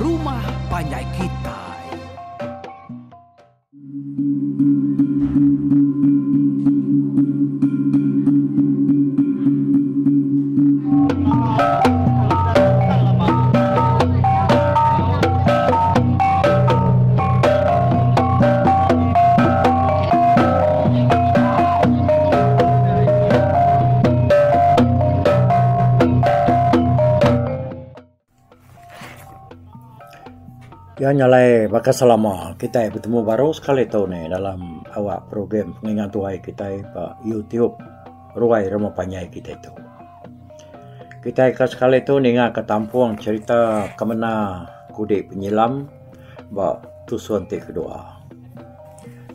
Rumah Panjai Kitai. Ya nyalai baka selama kita bertemu baru sekali tahu ni dalam awak program pengingat tuai kita pak YouTube Ruai Rumah Panjai kita itu. Kita sekali tu ninga ketampuang cerita kemana kudik penyelam bak tusuan tik kedua.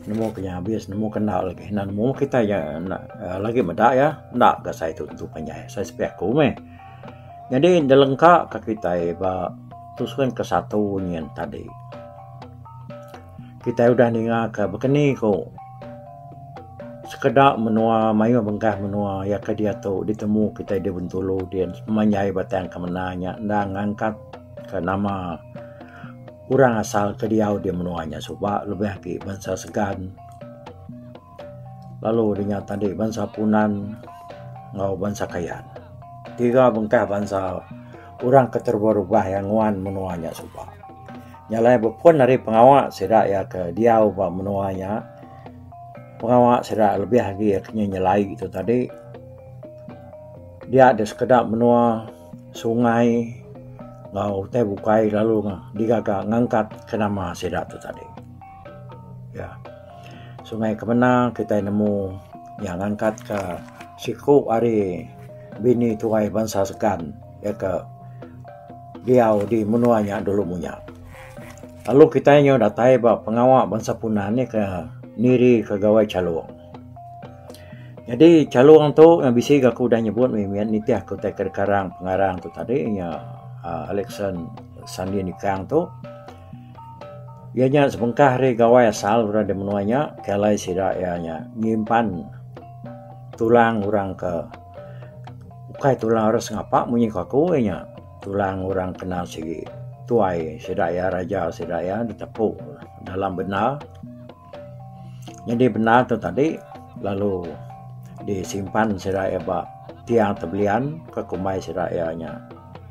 Nemu kena habis, nemu kenal lagi. Nemu kita yang lagi medak ya, nak ke saya tu Panjai. Saya sepek aku meh. Jadi delengkak ke kita bak tusukan ke satu nyen tadi. Kita udah ninga ke begini ko. Sekedar menua mayu bengkah menua ya ke dia tu ditemu kita di Bentulu dia menyai batang ke menanya ndak ngangkat ke nama orang asal ke dia menuanya sebab lebih lagi bangsa Segan. Lalu dia tadi bangsa Punan ngau bangsa Kayan. Tiga bengkah bangsa orang keterberubah yang wan menuanya subah. Nyalai berpun dari pengawak sedak ya ke dia ubah menuanya. Pengawak sedak lebih lagi ya kena nyalai gitu tadi. Dia ada sekedar menua sungai ngau teh bukai lalu digagak ngangkat ke nama sedak tu tadi. Ya. Sungai kemana kita nemu yang ngangkat ke siku ari bini tuai bangsa Segan ya ke dia di menuanya dulu punya. Lalu kita nyo datai bah pengawak bangsa Punan ni ke niri ke gawai Caluang. Jadi Caluang tu yang bisi aku dah nyebut mimian ni tiah aku tak karang pengarang tu tadi nya Alexander Sandi Nikang tu. Ianya sebengkah re gawai asal berada menuanya kalai sida ianya nyimpan tulang orang ke bukai tulang orang ngapa munyi aku ianya tulang orang kenal segi tuai sedaya raja sedaya ditepuk dalam benar. Jadi benar tu tadi lalu disimpan sedaya bak tiang tebelian ke kumai sedayanya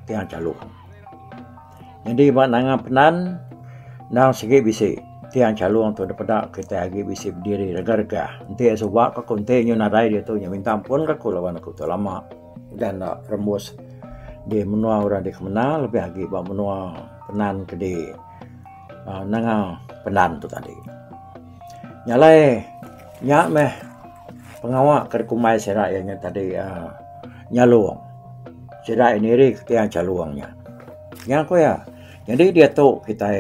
tiang Caluang. Jadi bak nangan penan nang segi bisi tiang Caluang tu daripada kita lagi bisi berdiri rega-rega. Nanti sebab ke konte nyo nadai dia tu nya minta ampun aku lawan aku tu lama dan rembus di menua orang di kemana lebih lagi bawa menua penan ke di nanga penan tu tadi. Nyalai nyak meh pengawak ke kumai serak yang tadi Nyaluang. Serak ini ri tiang Caluangnya. Yang aku ya. Jadi dia tu kita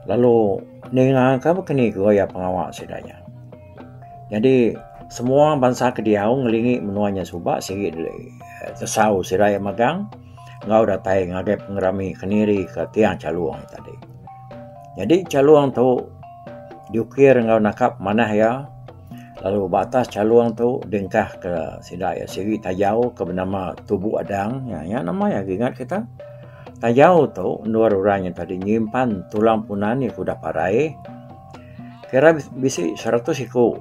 lalu ninga ka bekeni goya pengawak sedanya. Jadi semua bangsa Kediau ngelingi menuanya subak sigi tersau siraya magang ngau datai ngagai pengerami keniri ke tiang Caluang tadi. Jadi Caluang tu diukir ngau nakap manah ya. Lalu batas Caluang tu dengkah ke sidaya sigi Tajau ke bernama Tubuh Adang ya nama ya ingat kita. Tajau tu luar orang yang tadi nyimpan tulang Punan ni kuda parai. Kira bisi 100 iku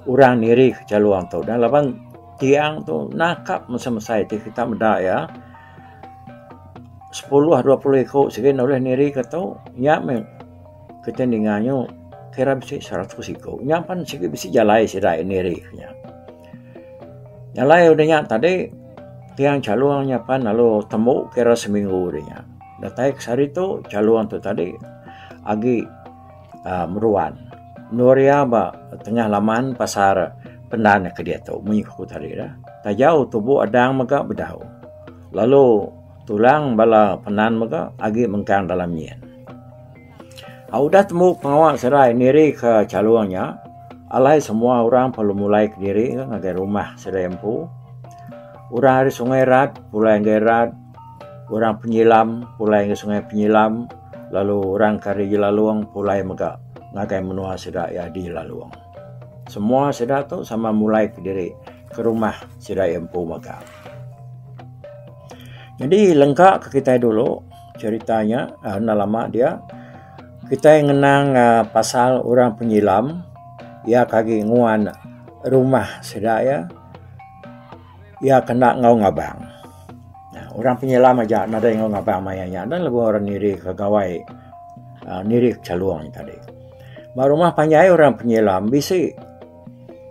orang niri ke Caluang tu dan laban tiang tu nakap masa-masa itu kita medak ya 10-20 ekor segini oleh niri kata nya kita dengannya kira bisa 100 ekor nyampan segi bisa jalai sidai niri nya jalai udahnya tadi tiang Caluang nyapan lalu temu kira seminggu udahnya datai kesari tu Caluang tu tadi agi meruan Nuria ba tengah laman pasar pendan ke dia tu munyi aku tadi dah. Tajau Tubuh Adang maka bedau. Lalu tulang bala penan maka agi mengkang dalam nyen. Udah temu pengawak serai niri ke Caluangnya. Alai semua orang perlu mulai ke diri ngagai rumah serai empu. Orang hari Sungai Rat, pulai ngagai Rat. Orang penyilam, pulai ngagai Sungai Penyilam. Lalu orang kari Laluang, pulai maka ngagai menua sedak ya di Laluang. Semua sedak tu sama mulai ke diri ke rumah sedak empu maka. Jadi lengkap ke kita dulu ceritanya lama dia kita yang ngenang pasal orang penyilam ya kaki nguan rumah sedaya ya kena ngau ngabang. Nah, orang penyelam aja nada yang ngau ngabang mayanya dan lebih orang niri kegawai niri caluang tadi. Rumah panjai orang penyelam bisi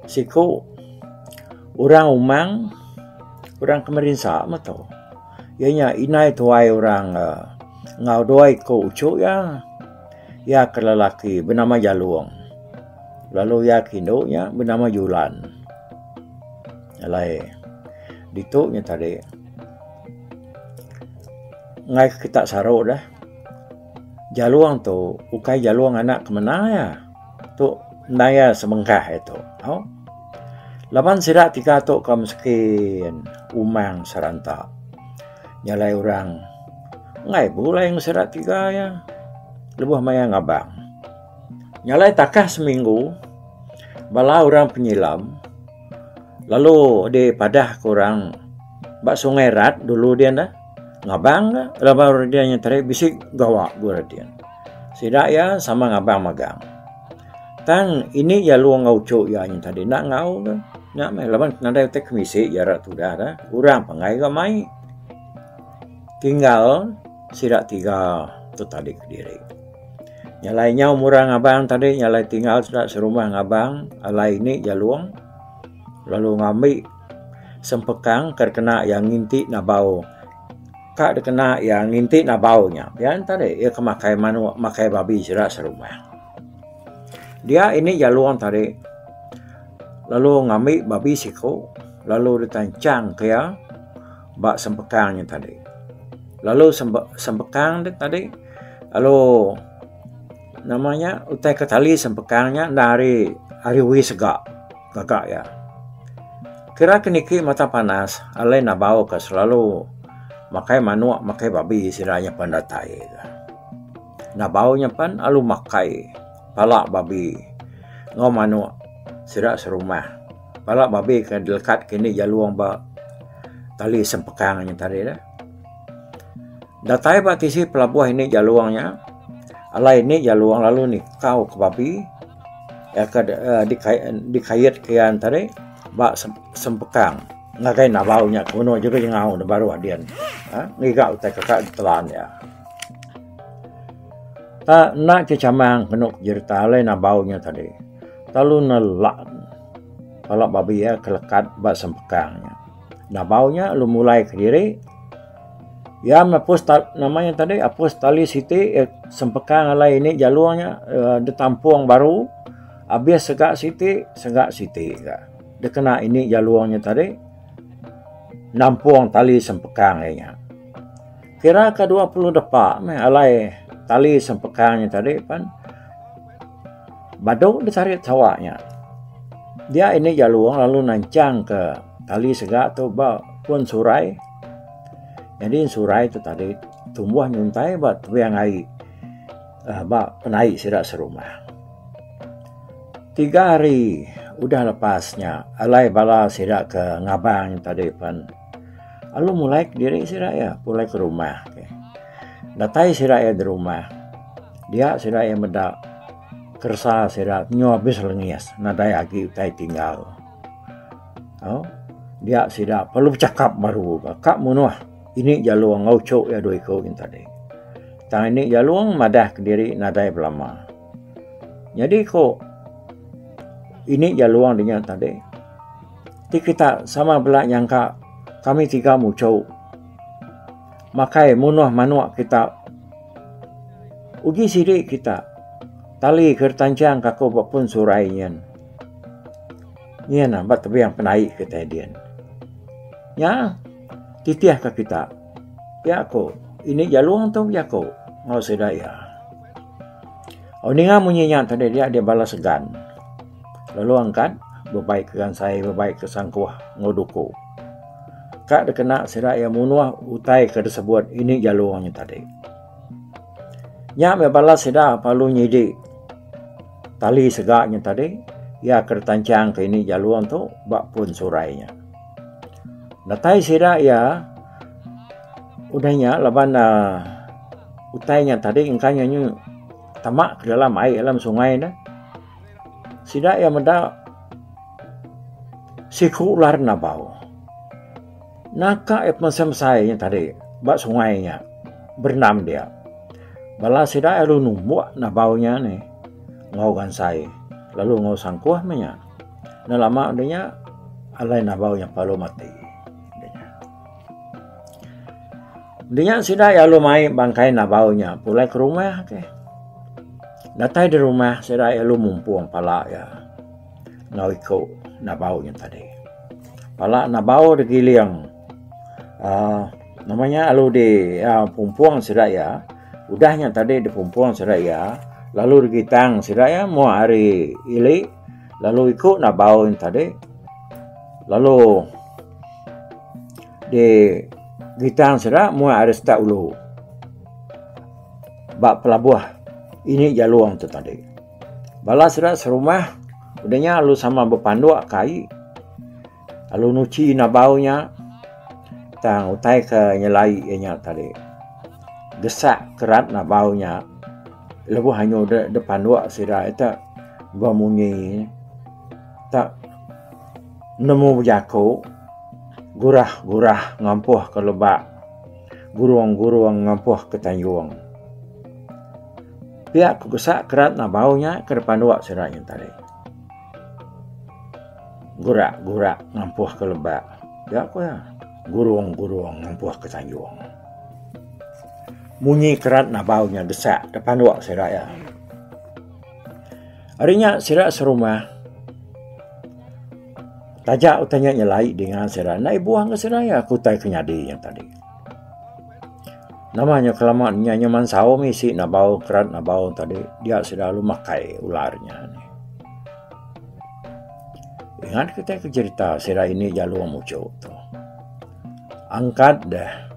siku orang umang orang kemerintah mato. Ianya inai tuai orang ngau doai ko ucu ya ke lelaki bernama Jaluang. Lalu ya kindonya bernama Julan. Alai dituknya tadi. Ngai kita sarok dah. Jaluang tu, ukai Jaluang anak kemana ya? Tu naya semengkah itu. Oh. Laban sidak tiga tu kam sekian umang serantak. Nyalai orang. Ngai pula yang sidak tiga ya. Lebuh maya ngabang. Nyalai takah seminggu. Bala orang penyilam. Lalu di padah kurang. Bak sungai rat dulu dia dah. Ngabang dah. Lalu dia yang tarik bisik gawak gua dia. Sidak ya sama ngabang magang. Tang ini ya luang ngau cuk ya yang tadi. Nak ngau dah. Nak mai laban nada tek misi ya rat tu dah dah. Urang pengai ga mai. Tinggal sidak tiga tu tadi ke diri. Nyalainya umurang abang tadi nyalai tinggal sudah serumah ngabang alai ini Jaluang lalu ngambil sempekang terkena yang nginti nabau kak kena yang nginti nabaunya ya tadi ia kemakai manu makai babi sudah serumah dia ini Jaluang tadi lalu ngambil babi siko lalu ditancang ke ya bak sempekangnya tadi lalu sempekang tadi lalu namanya utai ketali sempekangnya dari hari wisga gagak ya. Kira keniki mata panas alai nabau ke selalu makai manuak makai babi siranya pandatai. Nabaunya pan alu makai palak babi ngau manuak sirak serumah. Palak babi ke dekat kini Jaluang ba tali sempekangnya tadi dah. Datai batisi pelabuh ini Jaluangnya. Alai ni Jaluang lalu ni kau ke babi ya ke dikait kian tadi bak sempekang ngakai nabaunya kuno juga ngau baru adian ngigau tak kakak telan ya tak nak cecamang penuk cerita alai nabaunya tadi lalu nelak palak babi ya kelekat bak sempekangnya nabaunya lu mulai ke diri ya namanya tadi apus tali siti sempekang alai ini Jaluangnya ditampung baru habis segak siti dia kena ini Jaluangnya tadi nampung tali sempekang nya kira ke 20 depak alai tali sempekangnya tadi pan baduk ditarik sawaknya dia ini Jaluang lalu nancang ke tali segak tu pun surai. Jadi surai itu tadi tumbuh nyuntai buat yang ai penai sidak serumah. 3 hari udah lepasnya alai bala sidak ke ngabang tadi pan. Lalu mulai ke diri sidak ya, mulai ke rumah. Datai sidak ya di rumah. Dia sidak ya medak kersa sidak nyobis lengias nadai agi utai tinggal. Oh, dia sidak perlu cakap baru kak munuah. Ini Jaluang ngau cok ya doi kau tadi. Tang ini Jaluang madah ke diri nadai belama. Jadi kok ini Jaluang dengan tadi. Ti kita sama belak nyangka kami 3 mucau. Makai munuh manuak kita. Uji sidik kita. Tali kertancang kako pun surainya. Iya nampak tapi yang penai kita dian. Ya. Titiah ke kita. Ya ko, ini Jaluang tu ya ko. Ngau sedaya. Oninga munyinya tadi dia balas segan. Lalu angkat bebaik ke saya bebaik ke sangkuah ngoduko. Kak dekena sedaya munuah utai ke disebut ini Jaluangnya tadi. Nya me balas seda palu nyidi. Tali segaknya tadi ya kertancang ke ini Jaluang tu bak pun surainya. Natai sida ya udahnya laban utainya tadi ingkanya nyu tamak ke dalam air dalam sungai dah. Sida ya meda siku ular na bau. Naka macam saya tadi bak sungainya berenam dia. Bala sida lalu numbuk na baunya nih ngaukan saya. Lalu ngau sangkuah menya. Nah lama adanya alai na baunya palu mati. Dia sida ya lu mai bangkai na baunya pulai ke rumah ke. Datai di rumah sida ya lu mumpung pala ya. Ngau ikut na baunya tadi. Pala na bau digiliang. Namanya alu di pumpuang sida ya. Udahnya tadi di pumpuang sida ya. Lalu digitang sida ya mau hari ili. Lalu ikut na bau yang tadi. Lalu di gitang sida mau hari seta ulu. Bak pelabuh ini jaluang tu tadi. Bala sida serumah. Udahnya alu sama berpanduak kai. Alu nuci na baunya. Tang utai ke nyelai nya tadi. Gesak kerat na baunya. Lebu hanya depan dua sira itu bamunyi. Tak nemu jako. Gurah ngampuh ke lebak. Guruang ngampuh ke tanjuang. Pihak gesak kerat na baunya ke depan dua sira yang tadi. Gurak ngampuh ke lebak. Ya aku ya. Guruang ngampuh ke tanjuang. Munyi kerat na baunya desak depan wak siraya. Harinya sira serumah. Tajak utanya nyelai dengan siraya. Nai buang ke siraya kutai kenyadi yang tadi. Namanya kelamaan nyaman sao misi na bau kerat na bau tadi. Dia selalu makai ularnya. Ingat kita ke cerita sira ini jalur muncul tu. Angkat dah.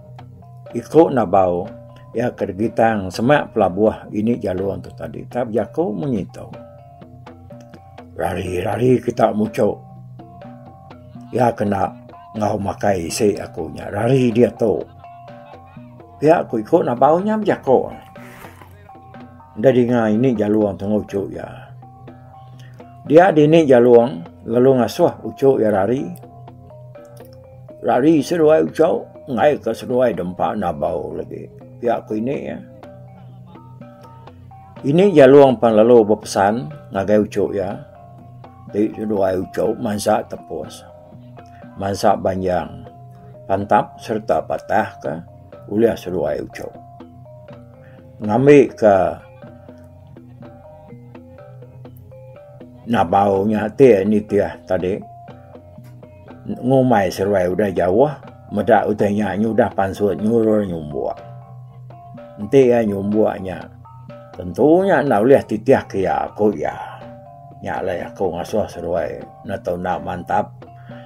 Ikut na bau. Ya kergitang semak pelabuh ini jalur tu tadi. Tapi aku menyitau. Rari kita muncul. Ya kena ngau makai si akunya. Rari dia tu. Ya aku ikut na baunya berjako. Dari ini jalur tu ngucuk ya. Dia di ini jalur. Lalu ngasuh ucuk ya rari. Rari seruai ucuk. Ngai ke seruai dempak na bau lagi. Pihak aku ini ya. Ini jalur pan lalu berpesan. Ngagai ucuk ya. Di seruai ucuk. Mansak tepus. Mansak banjang. Pantap serta patah ke. Uliah seruai ucuk. Ngambil ke. Na baunya ni tiah tadi. Ngumai seruai udah jauh. Medak utanya udah pansut nyuruh nyumbuak. Nanti ya nyumbuaknya. Tentunya nak lihat titiah ke ya aku ya. Nyala aku ngasuh seruai. Natau nak mantap.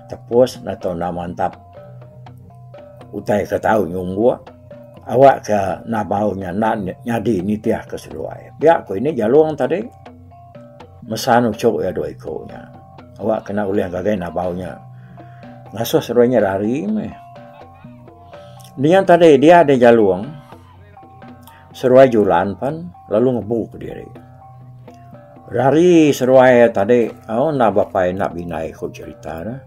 Tepus natau nak mantap. Utai ke tahu nyumbuak. Awak ke na baunya nak nyadi ni tiah ke seruai. Biar aku ini jalur tadi. Mesan ucuk ya dua ikonnya. Awak kena uliah gagai na baunya. Ngasuh seruainya rari meh. Dia tadi dia ada jalur. Seruai julan pan lalu ngebuk diri. Rari seruai tadi nak bapai nak binai kau cerita dah.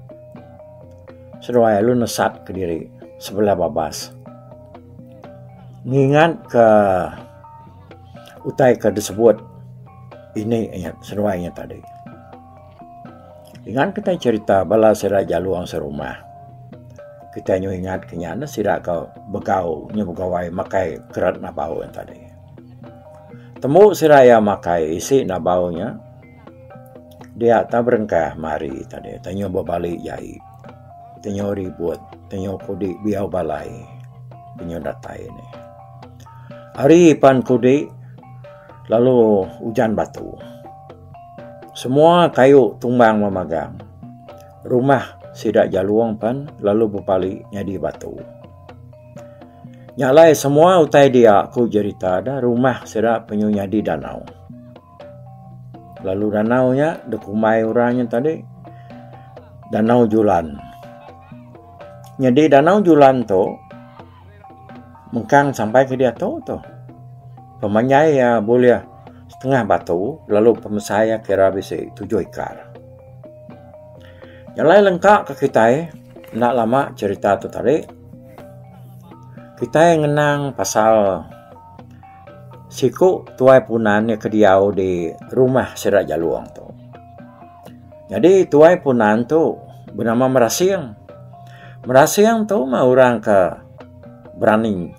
Seruai lu nesat ke diri sebelah babas. Ngingat ke utai ke disebut ini seruainya tadi. Ingat kita cerita bala sira jaluang serumah. Kita nyu ingat kenyana sira kau begau nya begawai makai kerat na bau yang tadi. Temu sira ya makai isi na baunya. Dia tak berengkah mari tadi. Tanyo berbalik jai. Tanyo ribut. Tanyo kudi biau balai. Tanyo datai ini. Hari pan kudi. Lalu hujan batu. Semua kayu tumbang memagang. Rumah sidak jaluang pan lalu berpalik nyadi batu. Nyalai semua utai dia aku cerita ada rumah sidak penyu nyadi danau. Lalu danaunya dekumai orangnya tadi. Danau Julan. Nyadi danau Julan tu mengkang sampai ke dia tu. Pemanyai ya boleh setengah batu, lalu pemasai kira bisa 7 ekar. Yang lain lengkap ke kita nak lama cerita tu tadi. Kita yang ngenang pasal siku tuai punan yang kediau di rumah Serat Jaluang tu. Jadi tuai punan tu bernama Merasiang. Merasiang tu mah orang ke berani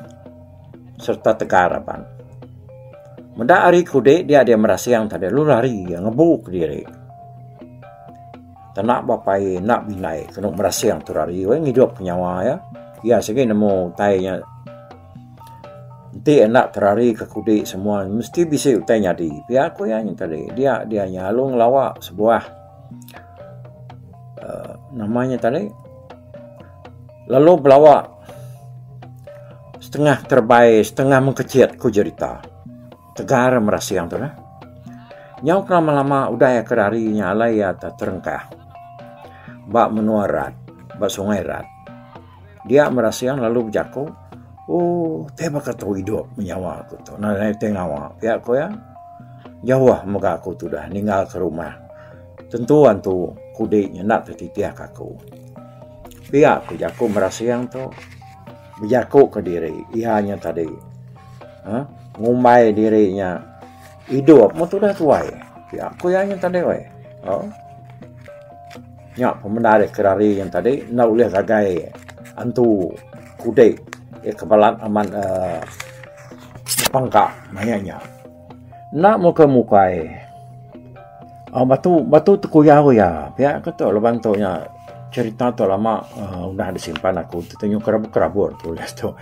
serta tegarapan. Menda hari kude dia Merasiang tadi lu lari ngebuk diri. Tak nak bapai nak binai kena Merasiang tu lari we hidup nyawa ya. Ya segi nemu tainya. Nanti enak terari ke kude semua mesti bisa utai nyadi. Pihak aku yang tadi dia nyalung lawak sebuah namanya tadi. Lalu belawak setengah terbaik, setengah mengkecil ku cerita. Tegar Merasiang tu lah. Nyau lama-lama udah ya kerarinya alai ya tak terengkah. Bak menua rat, bak sungai rat. Dia Merasiang lalu berjaku. Oh, teba kata hidup menyawa aku tu. Nah, tengah ya aku ya. Jauh muka aku tu dah ninggal ke rumah. Tentuan tu kudenya nak tertitiak aku. Pihak aku jaku Merasiang tu. Berjaku ke diri. Ianya tadi. Ngumbai dirinya. Hidup mu tu dah tuai. Pihak aku yang tadi weh. Nyak pemenarik kerari yang tadi. Nak boleh gagai. Antu kudek. Kebalan aman pangkak. Mayanya. Nak muka-mukai. Batu terkuyau ya. Pihak kata lebang tu cerita tu lama udah disimpan aku tenyu kerabut tulis tu.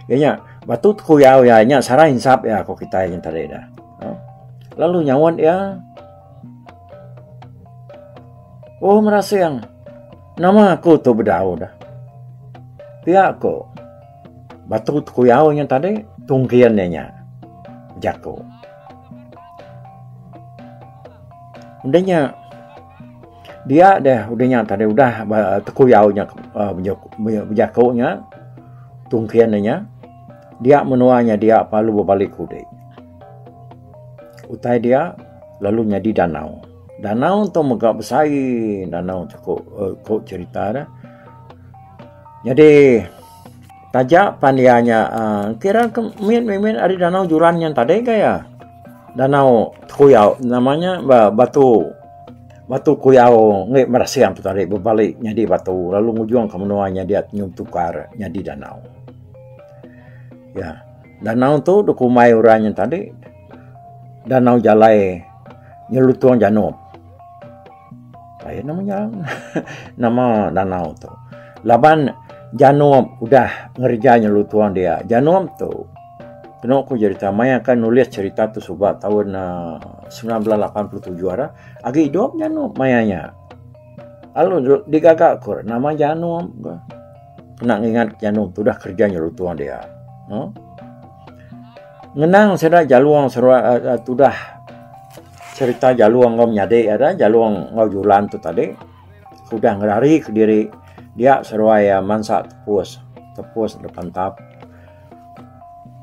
Ianya batu terkuyau ya nya sarah insap ya aku kita yang tadi dah. Lalu nyawan ya. Oh Merasiang. Nama aku tu berdau dah. Pihak aku batu terkuyau yang tadi tungkiannya jago. Udahnya dia udahnya tadi udah terkuyaunya berjakunya tungkiannya dia menuanya dia palu berbalik kude. Utai dia lalu nyadi danau. Danau tu megak besar danau cukup cerita dah. Jadi tajak pandianya kira min ada danau juran yang tadi kaya danau terkuyau namanya batu kuyau ngai Merasiang tu tadi berbalik nyadi batu lalu ngujung ke menuanya dia nyum tukar nyadi danau. Ya, danau tu dukumai urang yang tadi danau jalai nyelutuang Janub. Lain namanya nama danau tu. Laban Janub udah ngerja nyelutuang dia. Janub tu kena aku cerita Maya akan nulis cerita tu sebab tahun 1987 ada agi hidup Janub mayanya. Lalu digagak kur nama Janub. Kena ingat Janub tu dah kerja nyelutuang dia. Ngenang Serat Jaluang tu dah cerita Jaluang ngau nyade ada Jaluang ngau julan tu tadi. Sudah ngerari ke diri dia seraya mansak tepus depan tap.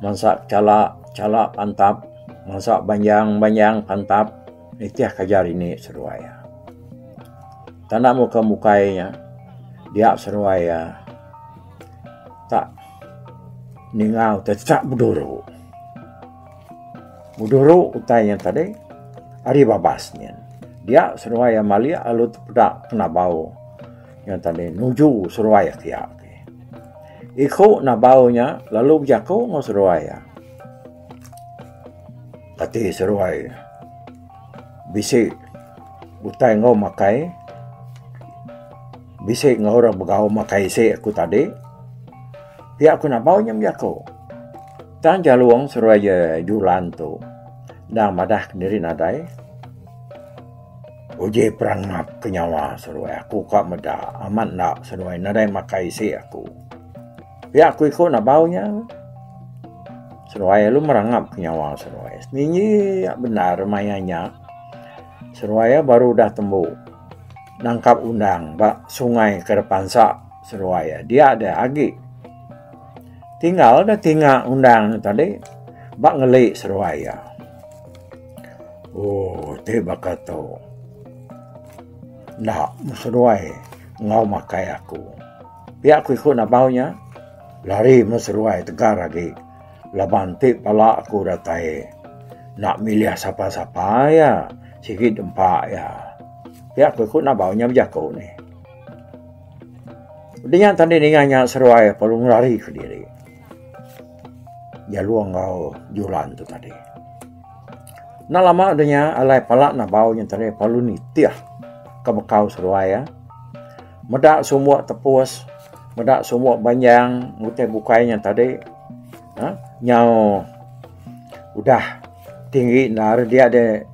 Mansak calak pantap, mansak banjang pantap, itiah kajar ini seruaya. Tanda muka-mukainya, dia seruaya, tak ningau, tak buduru. Buduru utai yang tadi, ari babasnya. Dia seruaya malia alut pedak kena bau. Yang tadi nuju seruaya tiap. Iko na baunya lalu berjaku ngau seruaya. Tati seruaya. Bisik utai ngau makai. Bisik ngau orang begau makai se aku tadi. Pihak aku na baunya berjaku. Tan Jaluang seruaya julan tu. Dah madah kendiri nadai. Oje perang map kenyawa seruaya. Aku kak medah aman nak seruaya nadai makai se aku. Ya aku ikut nak baunya. Seruaya lu merangap ke nyawa seruaya. Ini benar mayanya. Seruaya baru dah tembuk. Nangkap undang. Bak sungai ke depan sak seruaya. Dia ada agi. Tinggal undang tadi. bak ngelik seruaya. Oh, te bakato. Nak seruai ngau makai aku. Pihak aku ikut nak baunya. Lari seruai tegar lagi. Laban te pala aku datai. Nak milih siapa-siapa ya. Sikit empat ya. Pihak aku ikut nak baunya berjaku ni. Dia tadi dengannya seruai perlu lari ke diri. Dia luang kau jualan tu tadi. Nak lama adanya alai palak nak baunya tadi perlu ni tiah ke bekau seruai ya. Medak semua tepus, medak semua banjang, mutai bukainya tadi. Nyau udah tinggi nar dia ada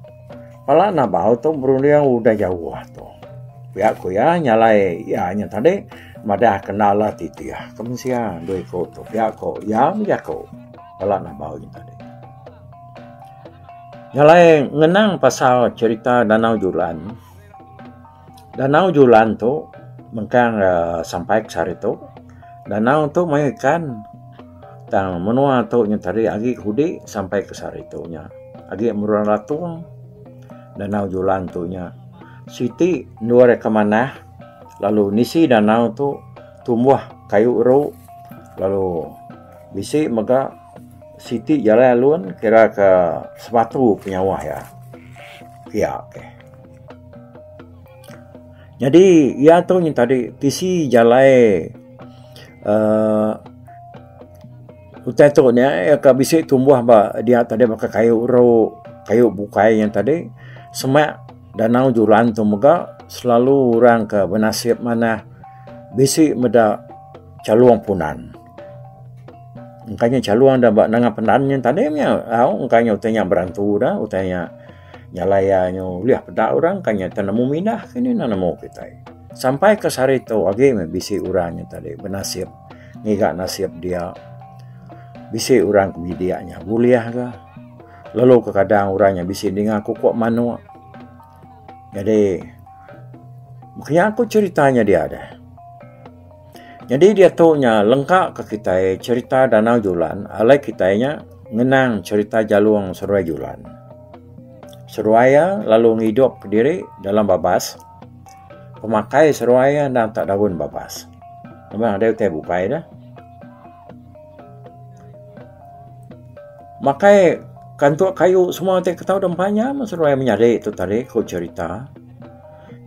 palak nak bau tu berundang udah jauh tu. Pihak ku ya nyalai ya nya tadi madah kenal lah titiah. Kemensian doi ko tu pihak ko ya menjako. Palak nak bau nya tadi. Nyalai ngenang pasal cerita Danau Julan. Danau Julan tu mengkang sampai ke sari tu. Danau tu mai ikan tang menua tu nya tadi agi hudi sampai ke sari tu nya. Agi murang latung Danau Julan tu nya. Siti nuare ke mana? Lalu nisi danau tu tumbuh kayu uru. Lalu bisi maka Siti jalan alun kira ke sepatu penyawah ya. Ya, okey. Jadi ia tu yang tadi tisi jalan utai tu ni ke bisi tumbuh dia tadi pakai kayu uru, kayu bukai yang tadi semak Danau Julan tu moga selalu orang ke benasib mana bisi meda caluang punan. Engkanya caluang dah bak nanga pendannya tadi nya engkanya utanya berantu dah utanya nyalayanya liah pedak orang kanya tanamu minah kini nanamu kita sampai ke sari tu agi bisi urangnya tadi benasib ngigak nasib dia bisi urang kebidianya buliah ke lalu ke kadang urangnya bisi dengan aku kok manu. Jadi makanya aku ceritanya dia ada. Jadi dia taunya lengkap ke kita cerita Danau Julan, alai kitanya ngenang cerita Jaluang Seruai Julan. Seruaya lalu ngidup ke diri dalam babas, pemakai seruaya dan tak daun babas. Memang ada utai bukai dah. Makai kantuk kayu semua utai ketahu dempanya, seruaya menyari itu tadi kau cerita.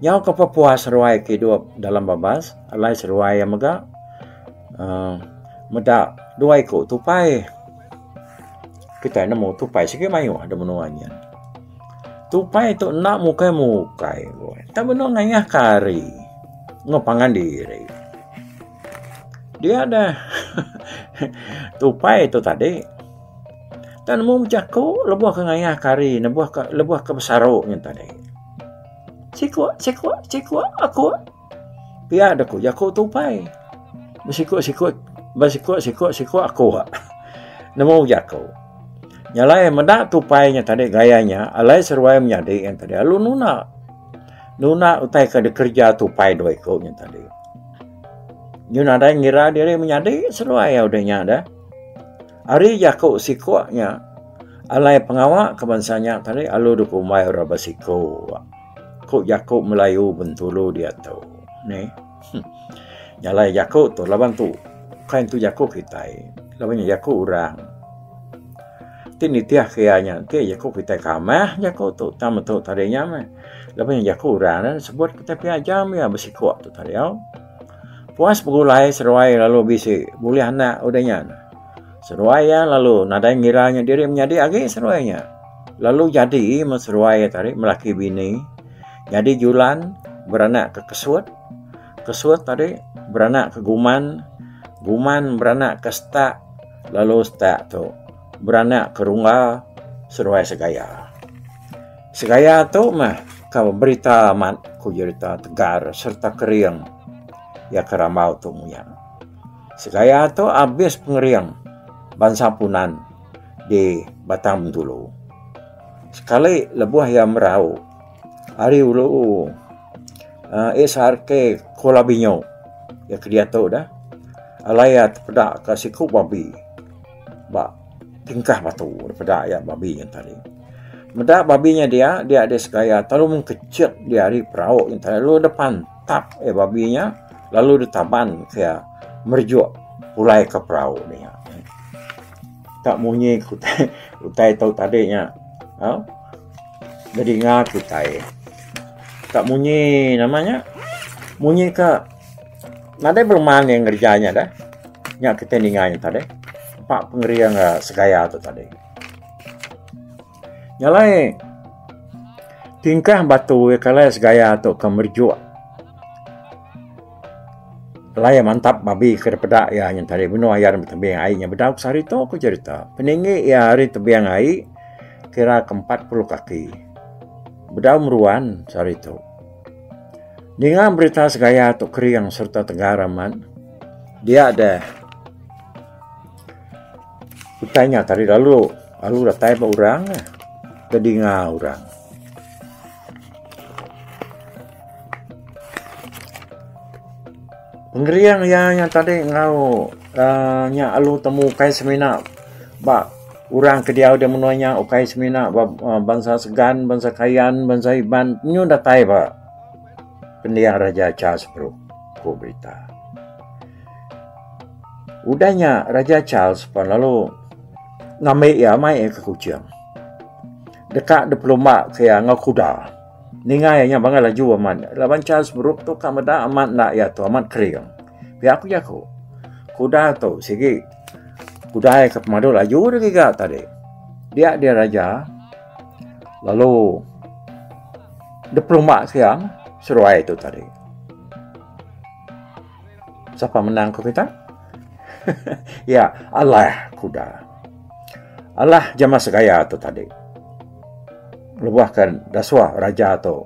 Yang kepapuas seruai hidup dalam babas, alai seruai yang megak, medak dua ikut tupai. Kita nemu tupai sikit mayu ada menuanya. Tupai itu nak mukai. Tak benar ngayah kari, ngopangan diri. Dia ada tupai itu tadi. Dan nemu jaku lebuh ke ngayah kari, lebuh ke besaruknya tadi. Sikwa aku pia ada ku jaku tupai sikwa aku nemu jaku nyalai mendak tupainya tadi gayanya alai seruai menyadi yang tadi alu nuna utai ke kerja tupai dua ikutnya tadi nyuna ada ngira diri menyadi seruai ya udahnya ada hari jaku sikwanya alai pengawak kebansanya tadi alu dukumai rabasiko kok Yakub Melayu Bentulu dia tahu ni nyalai Yakub tu laban tu kain tu Yakub kita labannya Yakub orang tini tiah kianya ke Yakub kita kamah Yakub tu tamu tu tadinya mah labannya Yakub orang sebut kita piajam ya bersikuat tu tadi puas begulai seruai lalu bisi boleh anak udahnya seruai ya lalu nada ngiranya diri menjadi agi seruainya lalu jadi seruai tadi melaki bini. Jadi Julan beranak ke Kesut tadi beranak ke Guman beranak ke Stak, lalu Stak tu beranak ke Rungga, Seruai Segaya. Segaya tu mah kau berita mat ku cerita tegar serta keriang ya keramau tu muya. Segaya tu habis pengeriang bansapunan di Batang Bentulu. Sekali lebuh yang merau hari ulu SRK Kolabinyo ya dia tahu dah alayat pedak kasih ku babi ba tingkah batu daripada ayat babi yang tadi. Meda babinya dia ada segaya terlalu mengkecil di hari perahu yang tadi. Lalu depan tap babinya, lalu ditaban kayak merjuk pulai ke perahu dia. Tak munyi kutai tahu tadinya. Jadi ingat kutai. Tak munyi namanya. Munyi ke nada bermain yang kerjanya dah. Nyak ketendingannya tadi. Pak pengerian segaya tu tadi. Nyalai tingkah batu kalau segaya tu kemerjuk. Laya mantap babi ke daripada ya yang tadi bunuh ayar tebing airnya bedak sehari tu aku cerita. Peninggi ya hari tebing air kira ke 40 kaki. Bedak meruan sehari tu. Dengan berita segaya tu keriang serta tenggaraman, dia ada kutanya tadi lalu datai ba orang kedinga orang. Pengeriang yang tadi ngau nya alu temu kai semina ba orang ke dia udah menuanya ukai semina ba bangsa segan, bangsa kayan, bangsa iban nyu datai ba pendiang Raja Charles bro ko berita. Udahnya Raja Charles pun lalu ngamai ya mai ke kucing. Dekat de pelumba kaya ngau kuda. Ningai nya bangal laju aman. Laban Charles Brooke tu kamada amat nak ya tu amat kering. Biar aku jago. Kuda tu sigi. Kuda ke pemadu laju juga tadi. Dia raja. Lalu de pelumba siang seruai itu tadi. Siapa menang kau kita? Ya, Allah kuda. Allah jama segaya tu tadi. Lebuhkan daswa raja tu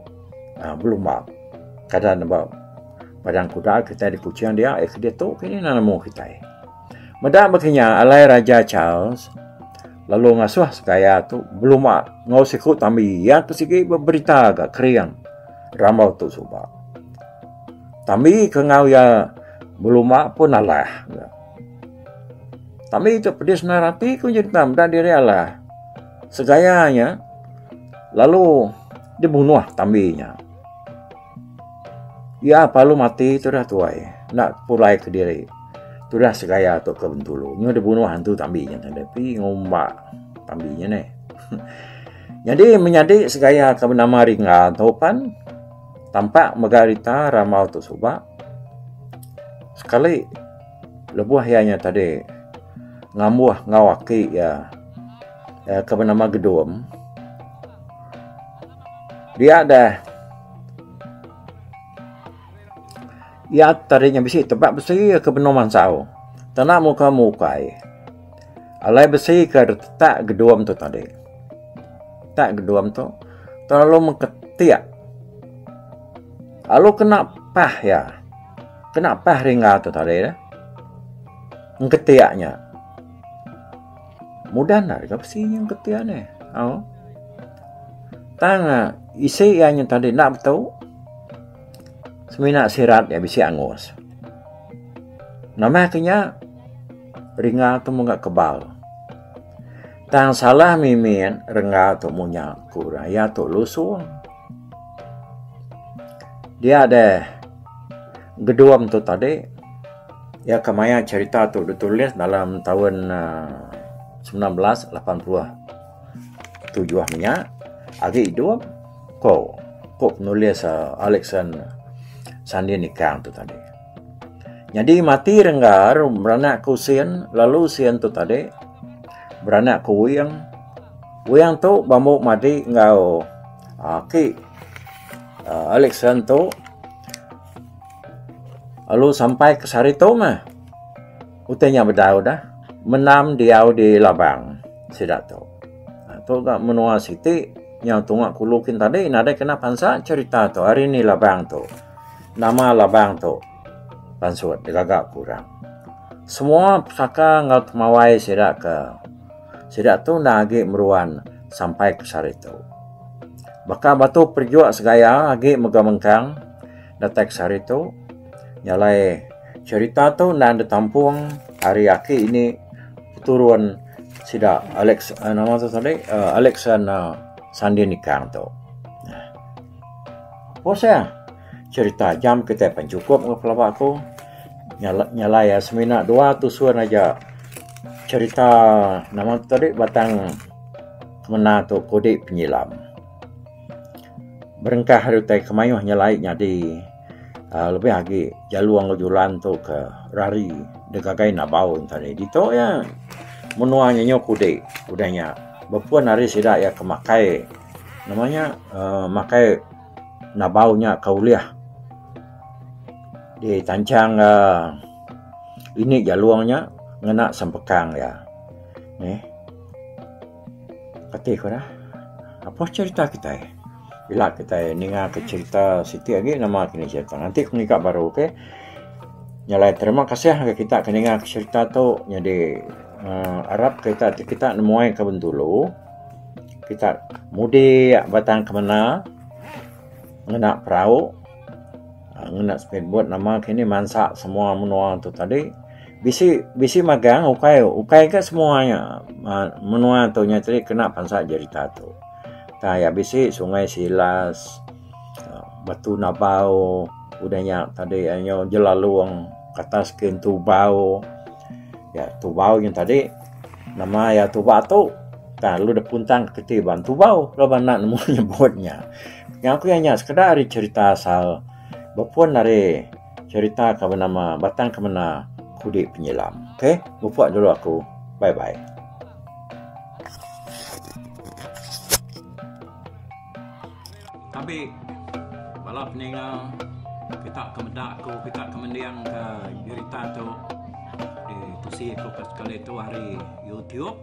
belum mak kadang nampak padang kuda kita di kucing dia dia tu kini nanamu kita meda makanya alai Raja Charles lalu ngasuh segaya tu belum mak ngau sikut tambi ya kesigi berita agak keriang ramau tu suba tambi ke ngau ya belum mak pun Allah tambi itu pedis narati ku jadi tam dan diri Allah segayanya. Lalu dibunuh tambinya. Ya palu mati tu dah tuai. Nak pulai ke diri. Tu dah segaya tu ke Bentulu. Nyo dibunuh hantu tambinya. Tapi ngombak tambinya ni. Jadi menyadi segaya ke bernama ringa topan. Tampak megarita ramau tu subak. Sekali lebuh ianya tadi. Ngamuah ngawaki ya. Ke bernama Gedum. Dia ada ya tadinya besi tebak besi ke benoman sao tanah muka mukai alai besi ke tak geduam tu tadi tak geduam tu terlalu mengketiak lalu kena pah ya kena pah ringga tu tadi mengketiaknya mudah nak besi yang ketiak ni tanga isi yang tadi nak tahu semina sirat ya bisi angus namanya ringa tu munga kebal tang salah mimin ringa tu munya kuraya tu lusung dia ada geduam tu tadi ya kemaya cerita tu ditulis dalam tahun 1987 minyak agi hidup kok penulis Alexander Sandi Nikang tu tadi. Jadi mati renggar beranak ku sien lalu sien tu tadi beranak ku wuyang tu bambu mati ngau ki Alexander tu lalu sampai ke Saritonga utenya bedau dah menam diau di labang sidak tu. Tu gak menua siti yang tungak kulukin tadi nada kena pansa cerita tu hari ni labang tu nama labang tu pansut digagak kurang semua pusaka ngat mawai sidak tu nagi meruan sampai ke Sarito baka batu perjuak segaya agi megamengkang datek Sarito nyalai cerita tu nan ditampung hari aki ini turun sida Alex nama tu tadi Alexander Sandi nikang tu. Bosa cerita jam kita pencukup ke pelabak aku nyala ya semina dua tu suan aja cerita nama tu tadi batang kemana tu kode penyelam berengkah hari tai kemayuh nyalai nyadi lebih lagi jaluang jualan tu ke rari degagai nak bau tadi dito ya menuanya nyok kudanya bepuan hari sida ya kemakai namanya makai nabaunya kauliah di tancang ini jaluangnya ngena sampekang ya katih ko dah apa cerita kita bila kita ninga ke cerita Siti lagi nama kini cerita nanti aku nikah baru oke nyalai terima kasih kita keninga ke cerita tu jadi Arab kita nemuai ke Bentulu kita mudi batang kemana ngena perahu ngena speedboat nama kini mansak semua menua tu tadi bisi magang ukai ke semuanya menua tu nya tadi kena pansak cerita tu ta ya bisi sungai Silas batu nabau udahnya tadi anyo jelaluang kata skin tubau ya tubau yang tadi nama ya tubau tu ta lu dah puntang ketiban tubau lo nak nemu nyebutnya yang aku hanya sekedar cerita asal berpuan dari cerita ke nama batang ke mana kudik penyelam. Okey, buat dulu aku. Bye bye. Tapi balap ninga kita kemedak aku kita kemendiang ke cerita tu di tusi aku sekali tu hari YouTube.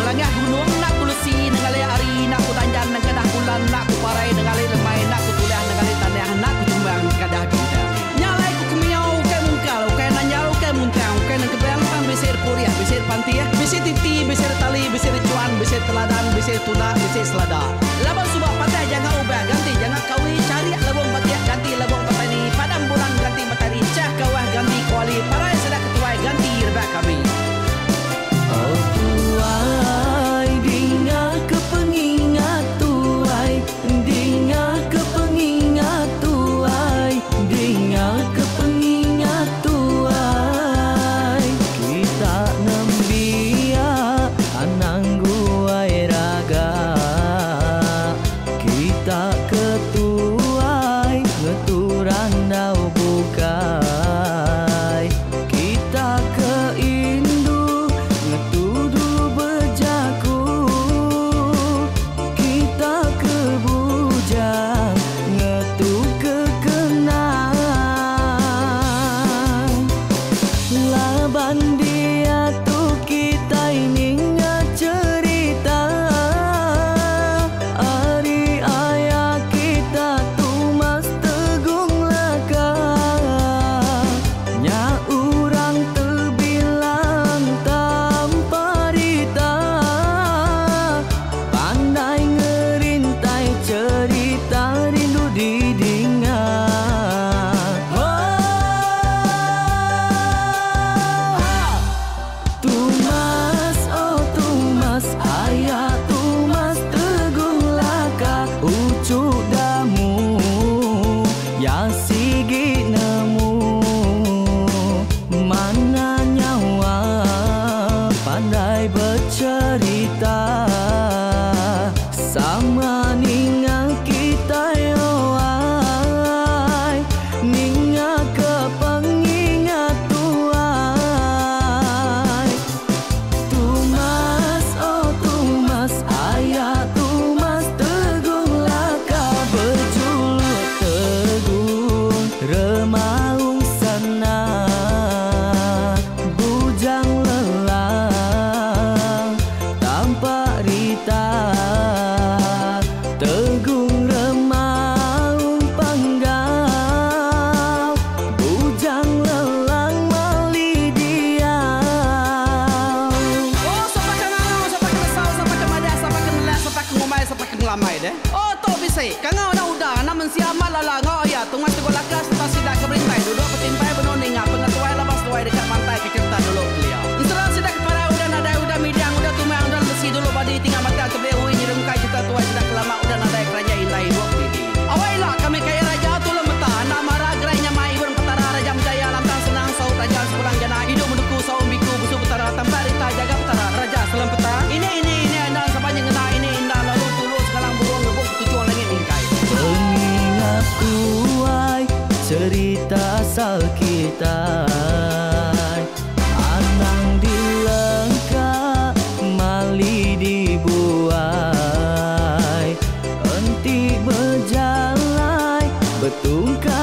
Langah gunung nak kulusi nengali ari nak kutanjan nang kadah bulan nak kuparai nengali lemai nak kutulah nengali tanah nak kutumbang kadah kita nyalai ku kumiau ke mungkal ke nanjau ke muntang ke nang kebang pang besir puriah besir pantiah besir titi besir tali besir cuan besir teladan besir tuna besir selada labang subak patai jangan ubah ganti jangan kawi cari labang patai ganti labang petani padam bulan ganti matahari cah kawah ganti kuali parai sedak ketuai ganti rebak kami se kangau na uda na mensiama lala ngoya tungas tu lakas ta sidak ke berintai duduk petimpai benoning pengatuai labas tuai dekat pantai ke cerita dulu beliau insra sidak para udah ada udah midang udah tumang udah besi dulu badi tinggal mata ke behu ini rumkai kita tuai sidak lama udah ada kerajaan indai dua pidi awailah kami kaya raja tu lemeta nak marah gerainya mai burung petara raja jaya lantang senang saut raja sepulang jana hidup menduku saum biku busu petara tambarita jaga petara raja selam peta ini anda sepanjang ngena ini indah lalu tulus kalang burung ngebuk tujuan langit ingkai pengingat kuai cerita asal kita anang dilengkap mali dibuai enti berjalan betungkai